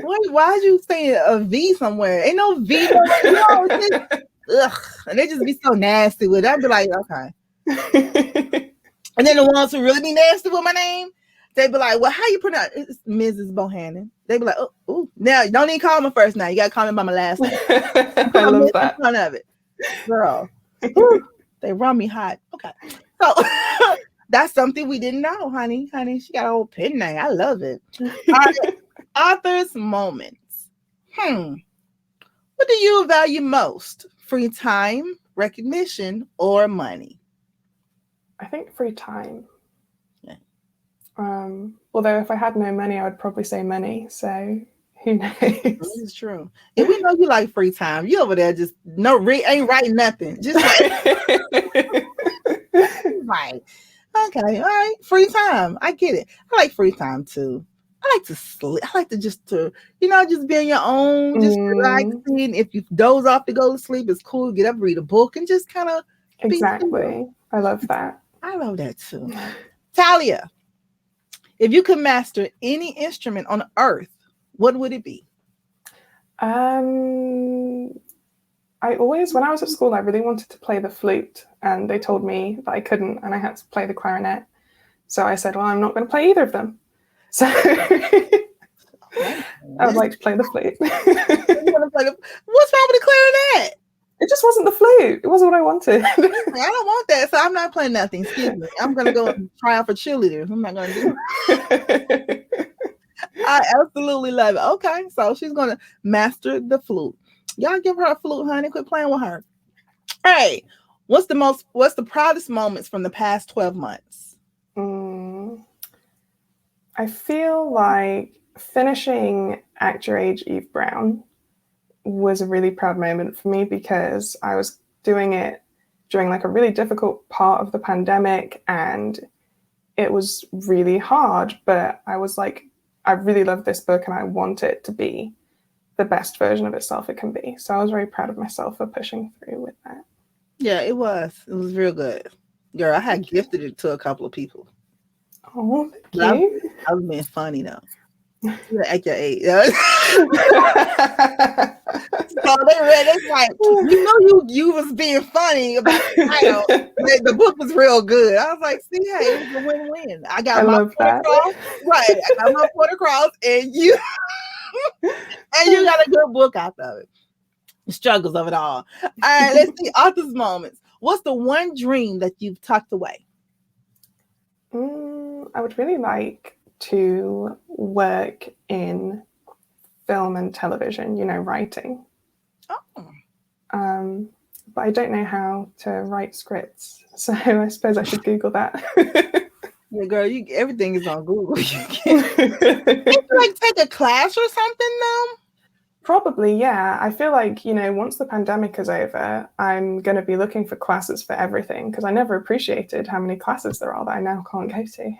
[SPEAKER 2] Why'd you say a V somewhere? Ain't no V. ugh, and they just be so nasty with it. I'd be like, okay. And then the ones who really be nasty with my name, they be like, well, how you pronounce it? It's Mrs. Bohannon. They be like, oh, ooh. Now, don't even call me first now. You got to call me by my last name.
[SPEAKER 3] I love that.
[SPEAKER 2] In front of it. Girl, whew, they run me hot. Okay. So that's something we didn't know, honey. Honey, she got a whole pen name. I love it. All right. Author's moments. What do you value most? Free time, recognition, or money?
[SPEAKER 3] I think free time.
[SPEAKER 2] Yeah.
[SPEAKER 3] Although if I had no money, I would probably say money. So who knows?
[SPEAKER 2] This is true. If we know you like free time, you over there just ain't writing nothing. Just right. Okay. All right. Free time. I get it. I like free time too. I like to sleep. I like to just be on your own, just relaxing. If you doze off to go to sleep, it's cool. Get up, read a book, and just kind of
[SPEAKER 3] exactly. I love that.
[SPEAKER 2] I love that too. Talia, if you could master any instrument on earth, what would it be?
[SPEAKER 3] When I was at school, I really wanted to play the flute, and they told me that I couldn't, and I had to play the clarinet. So I said, well, I'm not going to play either of them. So I would like to play the flute.
[SPEAKER 2] What's wrong with the clarinet?
[SPEAKER 3] It just wasn't the flute. It wasn't what I wanted.
[SPEAKER 2] I don't want that, so I'm not playing nothing. Excuse me. I'm going to go and try out for cheerleaders. I'm not going to do it. I absolutely love it. Okay, so she's going to master the flute. Y'all give her a flute, honey. Quit playing with her. Hey, what's the proudest moments from the past 12 months?
[SPEAKER 3] I feel like finishing Act Your Age, Eve Brown was a really proud moment for me because I was doing it during like a really difficult part of the pandemic, and it was really hard, but I was like, I really love this book and I want it to be the best version of itself it can be. So I was very proud of myself for pushing through with that.
[SPEAKER 2] Yeah, it was. It was real good. Girl, I had gifted it to a couple of people.
[SPEAKER 3] Oh, thank you.
[SPEAKER 2] I was being funny though. At your age. So they read it's like, you was being funny about the title. The book was real good. I was like, see, hey, it was a win-win. I got my point across. Right. I got my point across, and you got a good book out of it. The struggles of it all. All right, let's see author's moments. What's the one dream that you've tucked away?
[SPEAKER 3] I would really like to work in film and television, writing.
[SPEAKER 2] Oh.
[SPEAKER 3] But I don't know how to write scripts, so I suppose I should Google that.
[SPEAKER 2] Yeah, girl, everything is on Google. You like take a class or something though?
[SPEAKER 3] Probably, yeah. I feel like, once the pandemic is over, I'm going to be looking for classes for everything because I never appreciated how many classes there are that I now can't go to.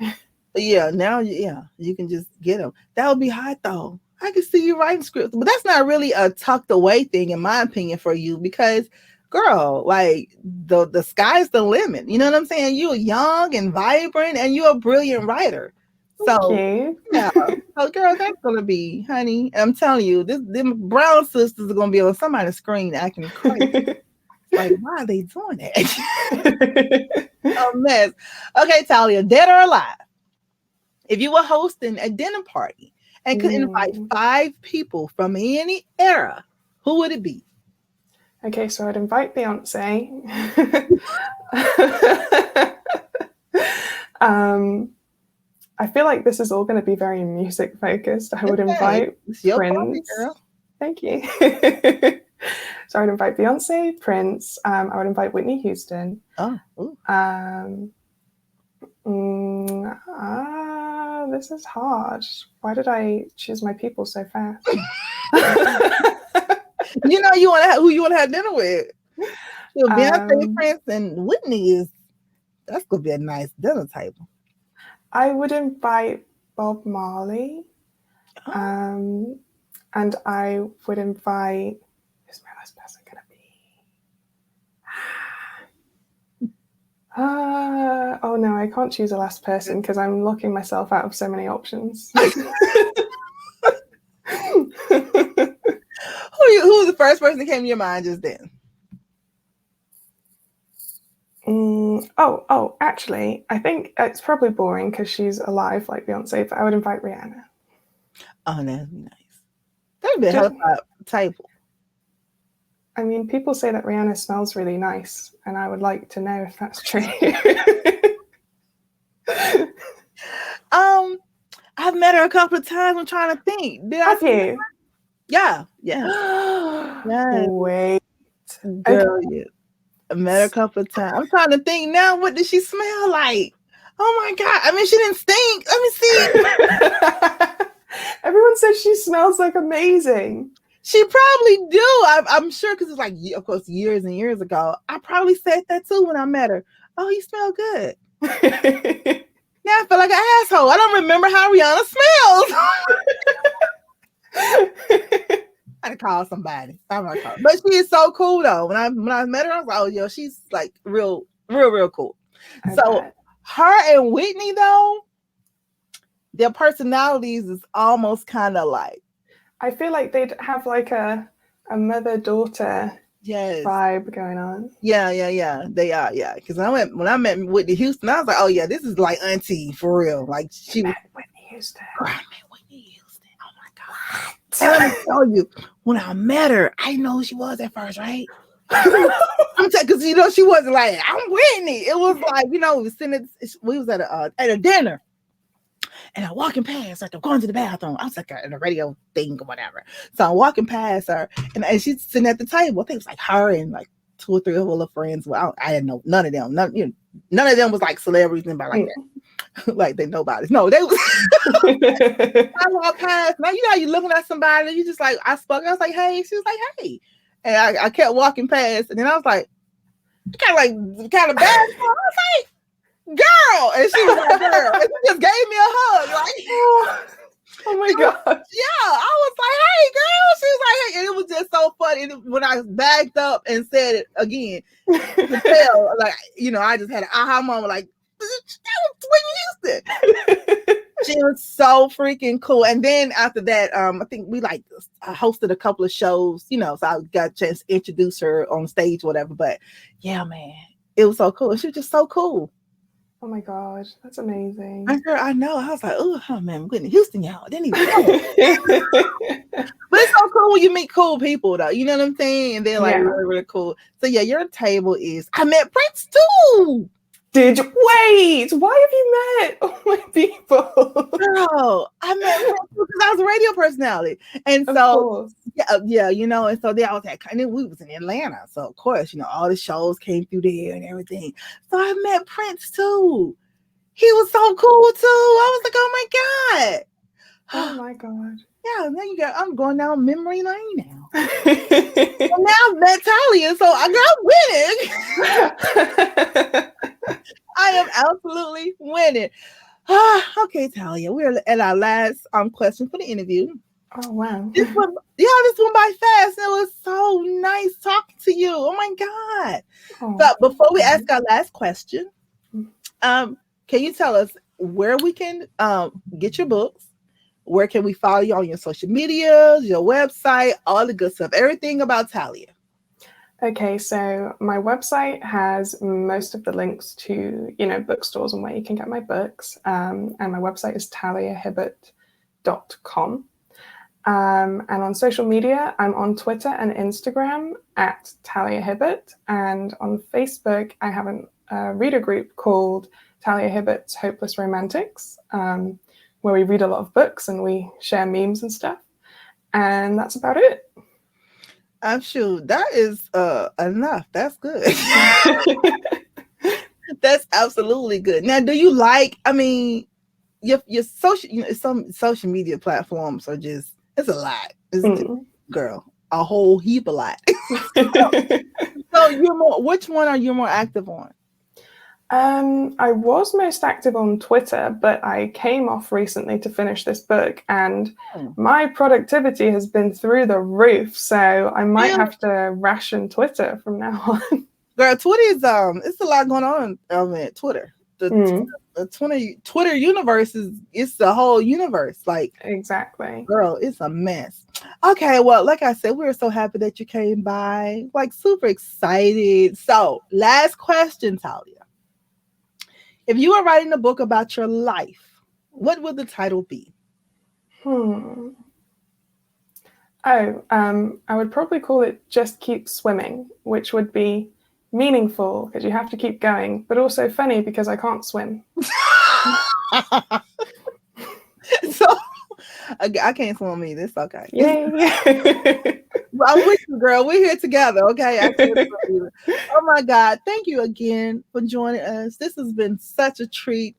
[SPEAKER 2] Yeah, now, you can just get them. That would be hot though. I can see you writing scripts, but that's not really a tucked away thing, in my opinion, for you because, girl, like the sky's the limit. You know what I'm saying? You're young and vibrant, and you're a brilliant writer. So, yeah. So, girl, that's gonna be, honey. I'm telling you, them Brown sisters are gonna be on somebody's screen acting crazy. Like, why are they doing that? A mess. Okay, Talia, dead or alive? If you were hosting a dinner party and could invite 5 people from any era, who would it be?
[SPEAKER 3] Okay, so I'd invite Beyonce. I feel like this is all going to be very music focused. I would invite Prince. Girl. Thank you. So I'd invite Beyonce, Prince. I would invite Whitney Houston. This is hard. Why did I choose my people so fast?
[SPEAKER 2] You want to who you want to have dinner with. Beyonce, Prince, and Whitney that's gonna be a nice dinner table.
[SPEAKER 3] I would invite Bob Marley, and I would invite. Who's my last person gonna be? Oh no, I can't choose a last person because I'm locking myself out of so many options.
[SPEAKER 2] Who was the first person that came to your mind just then?
[SPEAKER 3] Actually, I think it's probably boring because she's alive like Beyonce, but I would invite Rihanna.
[SPEAKER 2] Oh, that'd be nice. That'd be a
[SPEAKER 3] Just-
[SPEAKER 2] hell of a table.
[SPEAKER 3] I mean, people say that Rihanna smells really nice, and I would like to know if that's true.
[SPEAKER 2] I've met her a couple of times. I'm trying to think. Did I
[SPEAKER 3] Have
[SPEAKER 2] see her?
[SPEAKER 3] you?
[SPEAKER 2] Yeah, yeah. Yes.
[SPEAKER 3] Wait.
[SPEAKER 2] Girl, yeah. I met her a couple of times. I'm trying to think now. What did she smell like? Oh my God. I mean, she didn't stink. Let me see.
[SPEAKER 3] Everyone says she smells like amazing.
[SPEAKER 2] She probably do. I'm sure because it's like, of course, years and years ago. I probably said that too when I met her. Oh, you smell good. Now I feel like an asshole. I don't remember how Rihanna smells. I had to call somebody. But she is so cool though. When I met her, I was like, oh yeah, she's like real cool. So her and Whitney though, their personalities is almost kind of like.
[SPEAKER 3] I feel like they'd have like a mother-daughter vibe going on.
[SPEAKER 2] Yeah. They are, yeah. Because when I met Whitney Houston, I was like, oh yeah, this is like auntie for real. Like she was
[SPEAKER 3] Whitney Houston.
[SPEAKER 2] I met Whitney Houston. Oh my God. And let me tell you, when I met her, I didn't know who she was at first, right? I'm saying, because she wasn't like, I'm Whitney. It was like, we was at a dinner. And I'm walking past, like I'm going to the bathroom. I was like in a radio thing or whatever. So I'm walking past her, and she's sitting at the table. I think it was like her and like 2 or 3 of her friends. Well, I didn't know none of them. None of them was like celebrities and like that. Like they nobody. No, they was. I walked past. Now how you looking at somebody. And you just like I spoke. I was like, hey. She was like, hey. And I kept walking past, and then I was like, kind of bad. I was like, girl, and she was like, girl, and she just gave me a hug, like,
[SPEAKER 3] oh my God,
[SPEAKER 2] yeah. I was like, hey, girl. She was like, hey, and it was just so funny. And when I backed up and said it again, you could tell, like, I just had an aha moment, like, that was Whitney Houston. She was so freaking cool. And then after that, I think we I hosted a couple of shows, so I got a chance to introduce her on stage, whatever. But yeah, man, it was so cool. She was just so cool.
[SPEAKER 3] Oh my God, that's amazing.
[SPEAKER 2] I know. I was like, oh man, Whitney Houston, y'all. Didn't even know. But it's so cool when you meet cool people, though. You know what I'm saying? And they're like really, really cool. So yeah, your table is. I met Prince too.
[SPEAKER 3] Did you? Wait, why have you met all my people?
[SPEAKER 2] Girl, I met Prince because I was a radio personality, and so yeah, and so they always had. And then we was in Atlanta, so of course, all the shows came through there and everything. So I met Prince too. He was so cool too. I was like, oh my God.
[SPEAKER 3] Oh my God.
[SPEAKER 2] Yeah, now I'm going down memory lane now. Well, now I've met Talia, so I got winning. I am absolutely winning. Okay, Talia, we're at our last question for the interview.
[SPEAKER 3] Oh wow.
[SPEAKER 2] This one by fast. It was so nice talking to you. Oh my God. So before we ask our last question, can you tell us where we can get your books? Where can we follow you on your social medias, your website, all the good stuff, everything about Talia?
[SPEAKER 3] Okay, so my website has most of the links to, bookstores and where you can get my books. And my website is taliahibbert.com. And on social media, I'm on Twitter and Instagram at Talia Hibbert. And on Facebook, I have a reader group called Talia Hibbert's Hopeless Romantics, where we read a lot of books and we share memes and stuff. And that's about it.
[SPEAKER 2] I'm sure that is enough. That's good. That's absolutely good. Now, do you your social, some social media platforms are just, it's a lot. Girl, a whole heap of lot. So which one are you more active on?
[SPEAKER 3] I was most active on Twitter, but I came off recently to finish this book, and my productivity has been through the roof. So I might have to ration Twitter from now on.
[SPEAKER 2] Girl, Twitter is it's a lot going on at Twitter. The the Twitter universe it's the whole universe. Like,
[SPEAKER 3] Exactly.
[SPEAKER 2] girl, it's a mess. Okay, well, like I said, we were so happy that you came by. Like, super excited. So, last question, Talia. If you were writing a book about your life, what would the title be?
[SPEAKER 3] Oh, I would probably call it Just Keep Swimming, which would be meaningful because you have to keep going, but also funny because I can't swim.
[SPEAKER 2] So, I can't swim either. It's okay.
[SPEAKER 3] Yay!
[SPEAKER 2] I'm with you, girl. We're here together. Okay. I can't swim either. Oh my God. Thank you again for joining us. This has been such a treat.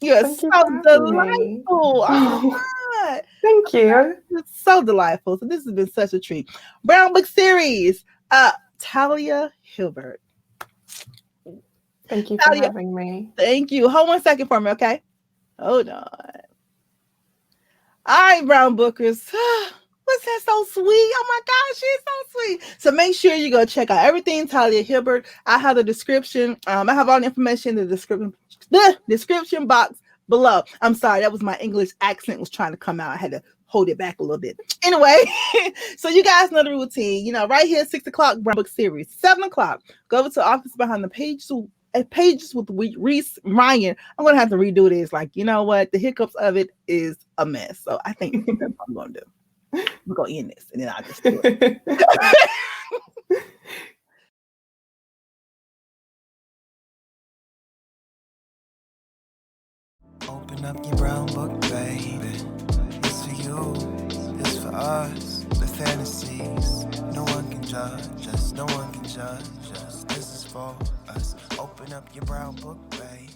[SPEAKER 2] You're
[SPEAKER 3] Thank
[SPEAKER 2] so
[SPEAKER 3] you for having me.
[SPEAKER 2] delightful. Oh my God.
[SPEAKER 3] Thank you.
[SPEAKER 2] It's so delightful. So this has been such a treat. Brown Book Series. Talia Hibbert.
[SPEAKER 3] Thank you for having me.
[SPEAKER 2] Thank you. Hold 1 second for me, okay? Hold on. All right, Brown Bookers. Was that so sweet? Oh my gosh, she's so sweet. So make sure you go check out everything Talia Hibbert. I have the description. I have all the information in the description box below. I'm sorry, that was my English accent was trying to come out. I had to hold it back a little bit. Anyway, so you guys know the routine. You know, right here, 6 o'clock, Brown Book Series. 7 o'clock, go over to Office Behind the Pages with Reese Ryan. I'm gonna have to redo this. Like, you know what? The hiccups of it is a mess. So I think that's what I'm gonna do. We're gonna end this and then I'll just do it.
[SPEAKER 1] Open up your brown book, baby. It's for you, it's for us. The fantasies, no one can judge us, no one can judge us. This is for us. Open up your brown book, baby.